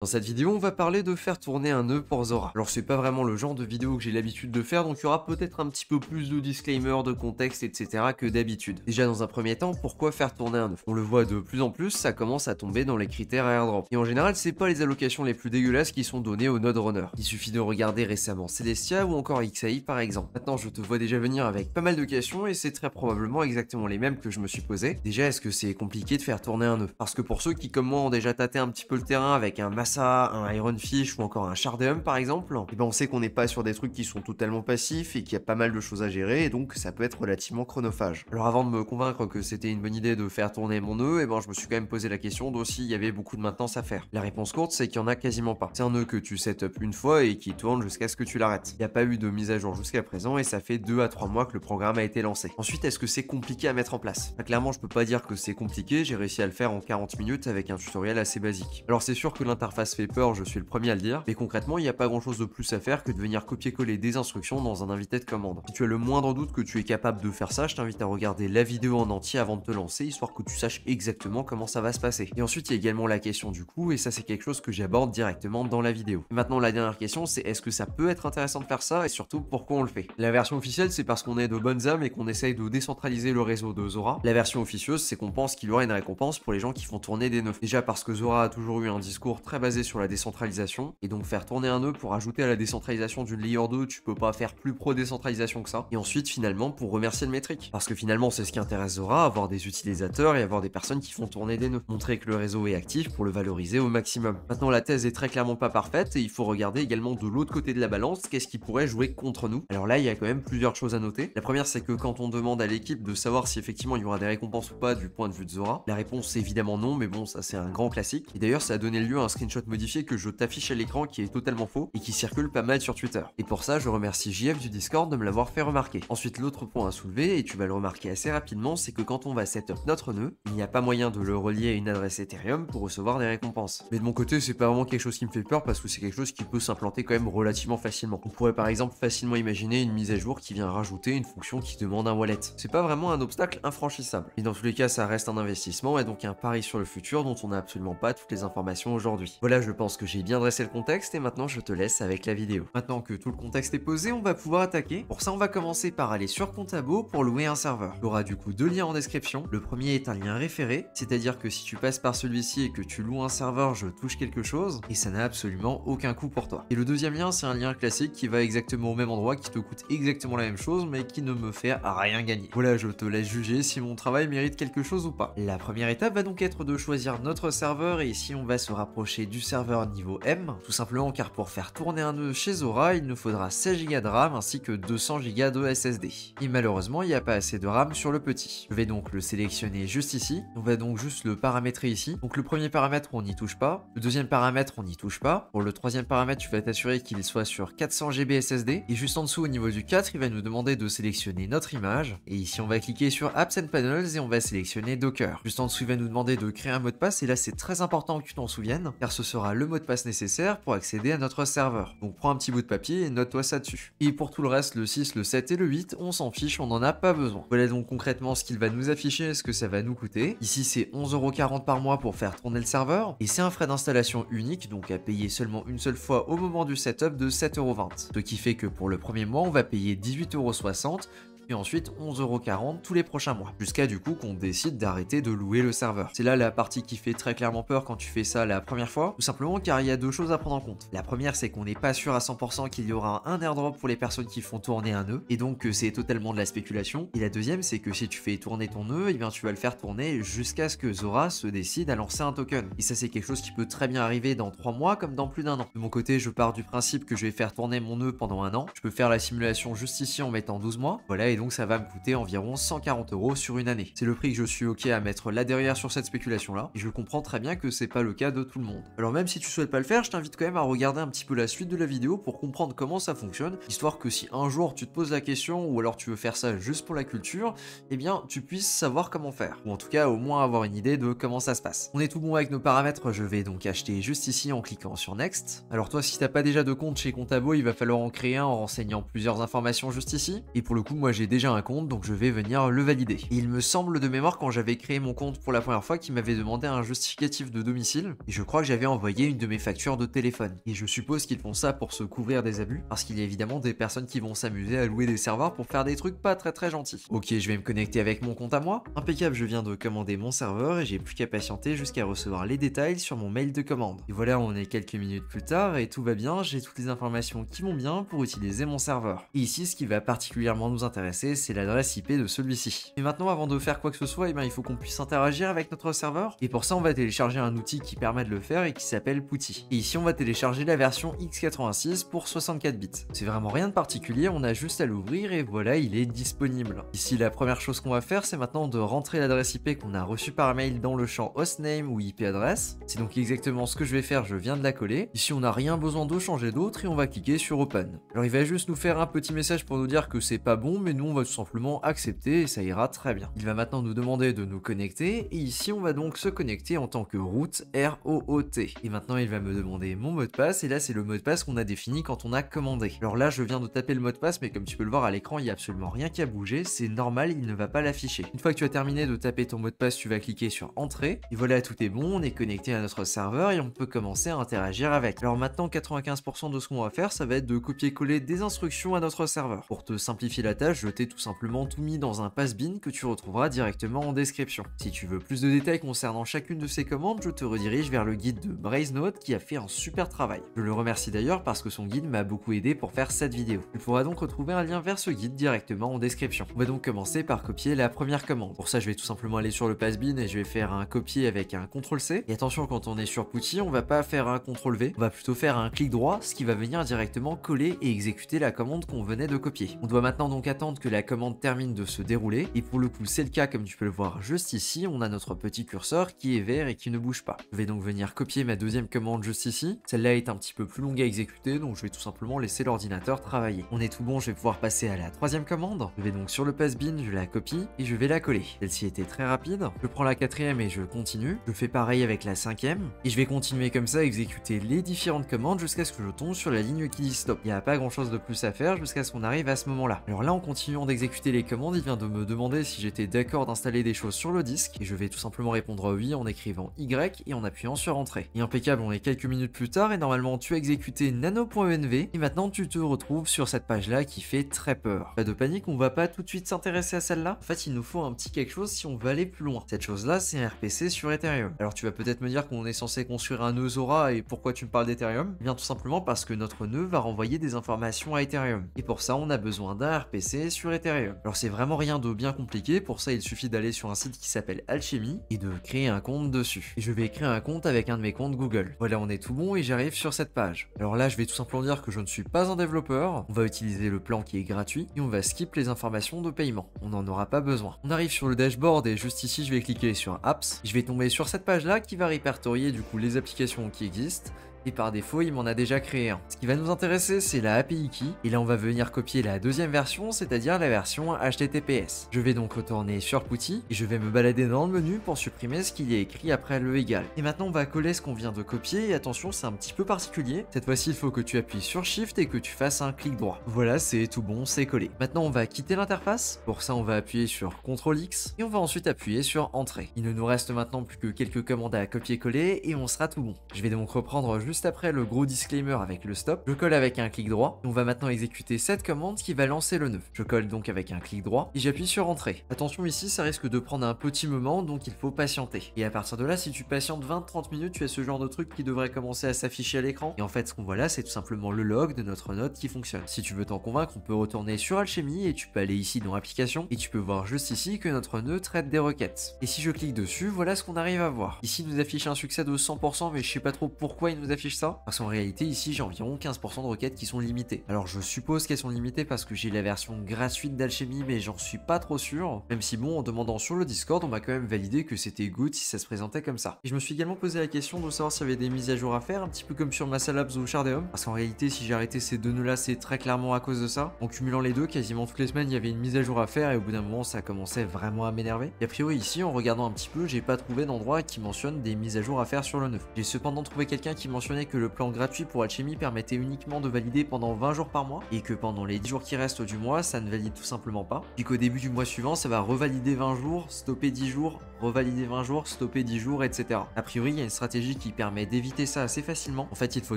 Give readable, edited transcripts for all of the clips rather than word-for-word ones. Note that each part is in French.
Dans cette vidéo, on va parler de faire tourner un nœud pour Zora. Alors c'est pas vraiment le genre de vidéo que j'ai l'habitude de faire, donc il y aura peut-être un petit peu plus de disclaimer, de contexte, etc. que d'habitude. Déjà dans un premier temps, pourquoi faire tourner un nœud? On le voit de plus en plus, ça commence à tomber dans les critères airdrop. Et en général, c'est pas les allocations les plus dégueulasses qui sont données aux node runners. Il suffit de regarder récemment Celestia ou encore XAI par exemple. Maintenant, je te vois déjà venir avec pas mal de questions et c'est très probablement exactement les mêmes que je me suis posé. Déjà, est-ce que c'est compliqué de faire tourner un nœud? Parce que pour ceux qui comme moi ont déjà tâté un petit peu le terrain avec un Massa, un Ironfish ou encore un Chardeum par exemple, et ben on sait qu'on n'est pas sur des trucs qui sont totalement passifs et qu'il y a pas mal de choses à gérer et donc ça peut être relativement chronophage. Alors avant de me convaincre que c'était une bonne idée de faire tourner mon nœud, et ben je me suis quand même posé la question d'aussi il y avait beaucoup de maintenance à faire. La réponse courte c'est qu'il y en a quasiment pas. C'est un nœud que tu setup une fois et qui tourne jusqu'à ce que tu l'arrêtes. Il n'y a pas eu de mise à jour jusqu'à présent et ça fait 2 à 3 mois que le programme a été lancé. Ensuite, est-ce que c'est compliqué à mettre en place? Clairement, je peux pas dire que c'est compliqué, j'ai réussi à le faire en 40 minutes avec un tutoriel assez basique. Alors c'est sûr que l'interface fait peur, je suis le premier à le dire, mais concrètement, il n'y a pas grand chose de plus à faire que de venir copier-coller des instructions dans un invité de commande. Si tu as le moindre doute que tu es capable de faire ça, je t'invite à regarder la vidéo en entier avant de te lancer, histoire que tu saches exactement comment ça va se passer. Et ensuite, il y a également la question du coût, et ça c'est quelque chose que j'aborde directement dans la vidéo. Et maintenant, la dernière question, c'est est-ce que ça peut être intéressant de faire ça, et surtout pourquoi on le fait? La version officielle, c'est parce qu'on est de bonnes âmes et qu'on essaye de décentraliser le réseau de Zora. La version officieuse, c'est qu'on pense qu'il y aura une récompense pour les gens qui font tourner des nœuds. Déjà parce que Zora a toujours eu un discours très basé sur la décentralisation, et donc faire tourner un nœud pour ajouter à la décentralisation d'une layer 2, tu peux pas faire plus pro décentralisation que ça. Et ensuite, finalement, pour remercier le métrique. Parce que finalement, c'est ce qui intéresse Zora, avoir des utilisateurs et avoir des personnes qui font tourner des nœuds. Montrer que le réseau est actif pour le valoriser au maximum. Maintenant, la thèse est très clairement pas parfaite et il faut regarder également de l'autre côté de la balance, qu'est-ce qui pourrait jouer contre nous. Alors là, il y a quand même plusieurs choses à noter. La première, c'est que quand on demande à l'équipe de savoir si effectivement il y aura des récompenses ou pas du point de vue de Zora, la réponse c'est évidemment non, mais bon, ça c'est un grand classique. Et d'ailleurs, ça a donné lieu à un screenshot modifié que je t'affiche à l'écran qui est totalement faux et qui circule pas mal sur Twitter. Et pour ça, je remercie JF du Discord de me l'avoir fait remarquer. Ensuite, l'autre point à soulever, et tu vas le remarquer assez rapidement, c'est que quand on va setup notre nœud, il n'y a pas moyen de le relier à une adresse Ethereum pour recevoir des récompenses. Mais de mon côté, c'est pas vraiment quelque chose qui me fait peur parce que c'est quelque chose qui peut s'implanter quand même relativement facilement. On pourrait par exemple facilement imaginer une mise à jour qui vient rajouter une fonction qui demande un wallet. C'est pas vraiment un obstacle infranchissable. Et dans tous les cas, ça reste un investissement et donc un pari sur le futur dont on n'a absolument pas toutes les informations aujourd'hui. Voilà, je pense que j'ai bien dressé le contexte et maintenant je te laisse avec la vidéo. Maintenant que tout le contexte est posé, on va pouvoir attaquer. Pour ça, on va commencer par aller sur Contabo pour louer un serveur. Il y aura du coup 2 liens en description. Le premier est un lien référé, c'est-à-dire que si tu passes par celui-ci et que tu loues un serveur, je touche quelque chose et ça n'a absolument aucun coût pour toi. Et le deuxième lien, c'est un lien classique qui va exactement au même endroit, qui te coûte exactement la même chose, mais qui ne me fait rien gagner. Voilà, je te laisse juger si mon travail mérite quelque chose ou pas. La première étape va donc être de choisir notre serveur et ici on va se rapprocher du serveur niveau M, tout simplement car pour faire tourner un nœud chez Zora, il nous faudra 16 Go de RAM ainsi que 200 Go de SSD. Et malheureusement, il n'y a pas assez de RAM sur le petit. Je vais donc le sélectionner juste ici. On va donc juste le paramétrer ici. Donc le premier paramètre, on n'y touche pas. Le deuxième paramètre, on n'y touche pas. Pour le troisième paramètre, tu vas t'assurer qu'il soit sur 400 Go SSD. Et juste en dessous, au niveau du 4, il va nous demander de sélectionner notre image. Et ici, on va cliquer sur Apps and Panels et on va sélectionner Docker. Juste en dessous, il va nous demander de créer un mot de passe. Et là, c'est très important que tu t'en souviennes, car ce sera le mot de passe nécessaire pour accéder à notre serveur. Donc prends un petit bout de papier et note-toi ça dessus. Et pour tout le reste, le 6, le 7 et le 8, on s'en fiche, on n'en a pas besoin. Voilà donc concrètement ce qu'il va nous afficher, ce que ça va nous coûter. Ici, c'est 11,40 € par mois pour faire tourner le serveur. Et c'est un frais d'installation unique, donc à payer seulement une seule fois au moment du setup de 7,20 €. Ce qui fait que pour le premier mois, on va payer 18,60 €. Et ensuite 11,40 € tous les prochains mois, jusqu'à du coup qu'on décide d'arrêter de louer le serveur. C'est là la partie qui fait très clairement peur quand tu fais ça la première fois, tout simplement car il y a deux choses à prendre en compte. La première, c'est qu'on n'est pas sûr à 100% qu'il y aura un airdrop pour les personnes qui font tourner un nœud, et donc que c'est totalement de la spéculation. Et la deuxième, c'est que si tu fais tourner ton nœud, et bien tu vas le faire tourner jusqu'à ce que Zora se décide à lancer un token. Et ça, c'est quelque chose qui peut très bien arriver dans 3 mois comme dans plus d'1 an. De mon côté, je pars du principe que je vais faire tourner mon nœud pendant 1 an. Je peux faire la simulation juste ici en mettant 12 mois. Voilà, et donc ça va me coûter environ 140 € sur une année. C'est le prix que je suis ok à mettre là derrière sur cette spéculation là, et je comprends très bien que c'est pas le cas de tout le monde. Alors même si tu souhaites pas le faire, je t'invite quand même à regarder un petit peu la suite de la vidéo pour comprendre comment ça fonctionne, histoire que si un jour tu te poses la question, ou alors tu veux faire ça juste pour la culture, eh bien tu puisses savoir comment faire, ou en tout cas au moins avoir une idée de comment ça se passe. On est tout bon avec nos paramètres, je vais donc acheter juste ici en cliquant sur Next. Alors toi, si t'as pas déjà de compte chez Contabo, il va falloir en créer un en renseignant plusieurs informations juste ici, et pour le coup moi j'ai déjà un compte, donc je vais venir le valider. Et il me semble de mémoire quand j'avais créé mon compte pour la première fois qu'il m'avait demandé un justificatif de domicile, et je crois que j'avais envoyé une de mes factures de téléphone. Et je suppose qu'ils font ça pour se couvrir des abus, parce qu'il y a évidemment des personnes qui vont s'amuser à louer des serveurs pour faire des trucs pas très gentils. Ok, je vais me connecter avec mon compte à moi. Impeccable, je viens de commander mon serveur et j'ai plus qu'à patienter jusqu'à recevoir les détails sur mon mail de commande. Et voilà, on est quelques minutes plus tard et tout va bien, j'ai toutes les informations qui vont bien pour utiliser mon serveur. Et ici, ce qui va particulièrement nous intéresser, c'est l'adresse IP de celui-ci. Et maintenant, avant de faire quoi que ce soit, il faut qu'on puisse interagir avec notre serveur. Et pour ça, on va télécharger un outil qui permet de le faire et qui s'appelle Putty. Et ici, on va télécharger la version x86 pour 64 bits. C'est vraiment rien de particulier, on a juste à l'ouvrir et voilà, il est disponible. Ici, la première chose qu'on va faire, c'est maintenant de rentrer l'adresse IP qu'on a reçue par mail dans le champ hostname ou IP adresse. C'est donc exactement ce que je vais faire, je viens de la coller. Ici, on n'a rien besoin de changer d'autre et on va cliquer sur Open. Alors, il va juste nous faire un petit message pour nous dire que c'est pas bon, mais nous, on va tout simplement accepter et ça ira très bien. Il va maintenant nous demander de nous connecter et ici, on va donc se connecter en tant que root R-O-O-T. Et maintenant, il va me demander mon mot de passe et là, c'est le mot de passe qu'on a défini quand on a commandé. Alors là, je viens de taper le mot de passe, mais comme tu peux le voir à l'écran, il n'y a absolument rien qui a bougé, c'est normal, il ne va pas l'afficher. Une fois que tu as terminé de taper ton mot de passe, tu vas cliquer sur Entrée, et voilà, tout est bon, on est connecté à notre serveur et on peut commencer à interagir avec. Alors maintenant, 95% de ce qu'on va faire, ça va être de copier-coller des instructions à notre serveur. Pour te simplifier la tâche, je t'ai tout simplement tout mis dans un pass-bin que tu retrouveras directement en description. Si tu veux plus de détails concernant chacune de ces commandes, je te redirige vers le guide de BrazeNote qui a fait un super travail. Je le remercie d'ailleurs parce que son guide m'a beaucoup aidé pour faire cette vidéo. Tu pourras donc retrouver un lien vers ce guide directement en description. On va donc commencer par copier la première commande. Pour ça, je vais tout simplement aller sur le pass-bin et je vais faire un copier avec un CTRL-C. Et attention, quand on est sur Putty, on va pas faire un CTRL-V, on va plutôt faire un clic droit, ce qui va venir directement coller et exécuter la commande qu'on venait de copier. On doit maintenant donc attendre que la commande termine de se dérouler. Et pour le coup, c'est le cas comme tu peux le voir juste ici, on a notre petit curseur qui est vert et qui ne bouge pas. Je vais donc venir copier ma deuxième commande juste ici. Celle-là est un petit peu plus longue à exécuter, donc je vais tout simplement laisser l'ordinateur travailler. On est tout bon, je vais pouvoir passer à la troisième commande. Je vais donc sur le pass-bin, je la copie et je vais la coller. Celle-ci était très rapide. Je prends la quatrième et je continue. Je fais pareil avec la cinquième et je vais continuer comme ça à exécuter les différentes commandes jusqu'à ce que je tombe sur la ligne qui dit stop. Il n'y a pas grand chose de plus à faire jusqu'à ce qu'on arrive à ce moment-là. Alors là, en continuant d'exécuter les commandes, il vient de me demander si j'étais d'accord d'installer des choses sur le disque et je vais tout simplement répondre oui en écrivant Y et en appuyant sur Entrée. Et impeccable, on est quelques minutes plus tard et normalement tu as exécuté nano.env et maintenant tu te retrouves sur cette page là qui fait très peur. Pas de panique, on va pas tout de suite s'intéresser à celle-là. En fait, il nous faut un petit quelque chose si on veut aller plus loin. Cette chose là, c'est un RPC sur Ethereum. Alors tu vas peut-être me dire qu'on est censé construire un nœud Zora et pourquoi tu me parles d'Ethereum? Eh bien tout simplement parce que notre nœud va renvoyer des informations à Ethereum. Et pour ça, on a besoin d'un RPC sur Ethereum. Alors c'est vraiment rien de bien compliqué, pour ça il suffit d'aller sur un site qui s'appelle Alchemy et de créer un compte dessus. Et je vais créer un compte avec un de mes comptes Google. Voilà, on est tout bon et j'arrive sur cette page. Alors là, je vais tout simplement dire que je ne suis pas un développeur. On va utiliser le plan qui est gratuit et on va skip les informations de paiement. On n'en aura pas besoin. On arrive sur le dashboard et juste ici, je vais cliquer sur Apps. Je vais tomber sur cette page là qui va répertorier du coup les applications qui existent. Et par défaut, il m'en a déjà créé un. Ce qui va nous intéresser, c'est la API Key. Et là, on va venir copier la deuxième version, c'est-à-dire la version HTTPS. Je vais donc retourner sur Putty et je vais me balader dans le menu pour supprimer ce qu'il y a écrit après le égal. Et maintenant, on va coller ce qu'on vient de copier. Et attention, c'est un petit peu particulier. Cette fois-ci, il faut que tu appuies sur Shift et que tu fasses un clic droit. Voilà, c'est tout bon, c'est collé. Maintenant, on va quitter l'interface. Pour ça, on va appuyer sur CTRL-X et on va ensuite appuyer sur Entrée. Il ne nous reste maintenant plus que quelques commandes à copier-coller et on sera tout bon. Je vais donc reprendre juste après le gros disclaimer avec le stop. Je colle avec un clic droit. On va maintenant exécuter cette commande qui va lancer le nœud. Je colle donc avec un clic droit et j'appuie sur Entrée. Attention ici, ça risque de prendre un petit moment, donc il faut patienter. Et à partir de là, si tu patientes 20-30 minutes, tu as ce genre de truc qui devrait commencer à s'afficher à l'écran. Et en fait, ce qu'on voit là, c'est tout simplement le log de notre note qui fonctionne. Si tu veux t'en convaincre, on peut retourner sur Alchemy et tu peux aller ici dans Applications et tu peux voir juste ici que notre nœud traite des requêtes. Et si je clique dessus, voilà ce qu'on arrive à voir. Ici, il nous affiche un succès de 100%, mais je sais pas trop pourquoi il nous affiche ça. Parce qu'en réalité, ici, j'ai environ 15% de requêtes qui sont limitées. Alors, je suppose qu'elles sont limitées parce que j'ai la version gratuite d'Alchemy, mais j'en suis pas trop sûr. Même si, bon, en demandant sur le Discord, on m'a quand même validé que c'était good si ça se présentait comme ça. Et je me suis également posé la question de savoir s'il y avait des mises à jour à faire, un petit peu comme sur Massalabs ou Shardeum. Parce qu'en réalité, si j'ai arrêté ces deux nœuds-là, c'est très clairement à cause de ça. En cumulant les deux, quasiment toutes les semaines, il y avait une mise à jour à faire et au bout d'un moment, ça commençait vraiment à m'énerver. Et a priori, ici, en regardant un petit peu, j'ai pas trouvé d'endroit qui mentionne des mises à jour à faire sur le nœud. J'ai cependant trouvé quelqu'un qui mentionne mentionné que le plan gratuit pour Alchemy permettait uniquement de valider pendant 20 jours par mois et que pendant les 10 jours qui restent du mois, ça ne valide tout simplement pas. Puis qu'au début du mois suivant, ça va revalider 20 jours, stopper 10 jours, revalider 20 jours, stopper 10 jours, etc. A priori, il y a une stratégie qui permet d'éviter ça assez facilement. En fait, il faut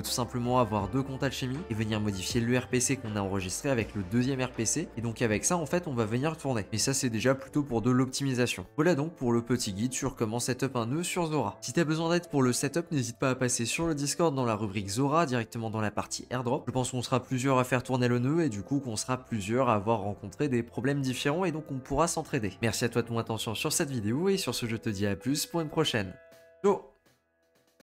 tout simplement avoir 2 comptes Alchemy et venir modifier le RPC qu'on a enregistré avec le deuxième RPC. Et donc avec ça, en fait, on va venir tourner. Et ça, c'est déjà plutôt pour de l'optimisation. Voilà donc pour le petit guide sur comment setup un nœud sur Zora. Si t'as besoin d'aide pour le setup, n'hésite pas à passer sur le Discord dans la rubrique Zora, directement dans la partie airdrop. Je pense qu'on sera plusieurs à faire tourner le nœud et du coup qu'on sera plusieurs à avoir rencontré des problèmes différents et donc on pourra s'entraider. Merci à toi de ton attention sur cette vidéo et sur ce je te dis à plus pour une prochaine. Ciao.